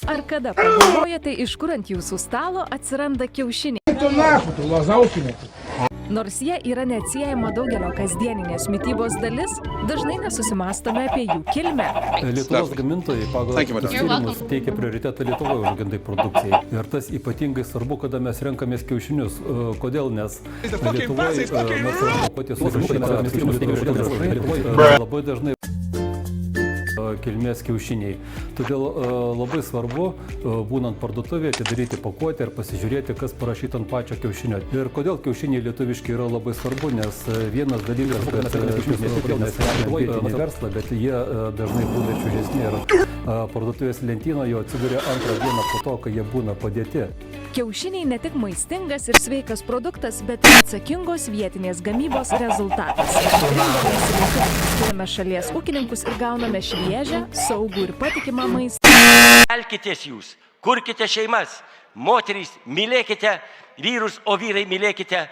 Ar kada pagalvojate, iš kur ant jūsų stalo atsiranda kiaušiniai? Nors jie yra neatsiejama daugelio kasdieninės mitybos dalis, dažnai nesusimąstome apie jų kilmę. Lietuvos gamintojai pagal tyrimus teikia prioritetą Lietuvoje užaugintai produkcijai. Ir tas ypatingai svarbu, kada mes renkamės kiaušinius. Kodėl? Nes Lietuvoje labai dažnai kilmės kiaušiniai. Todėl labai svarbu, būnant parduotuvėje, atidaryti pakuotę ir pasižiūrėti, kas parašyta ant pačio kiaušinio. Ir kodėl kiaušiniai lietuviški yra labai svarbu, nes vienas dalykas, kad vietinį verslą, bet jie dažnai būna čiužesni ir parduotuvės lentynoje jau atsiduria antrą dieną po to, kai jie būna padėti. Kiaušiniai ne tik maistingas ir sveikas produktas, bet ir atsakingos vietinės gamybos rezultatas. Skiriame šalies ūkininkus ir gauname šviežią, saugų ir patikimą maistą. Elkitės jūs, kurkite šeimas, moterys, mylėkite vyrus, o vyrai mylėkite.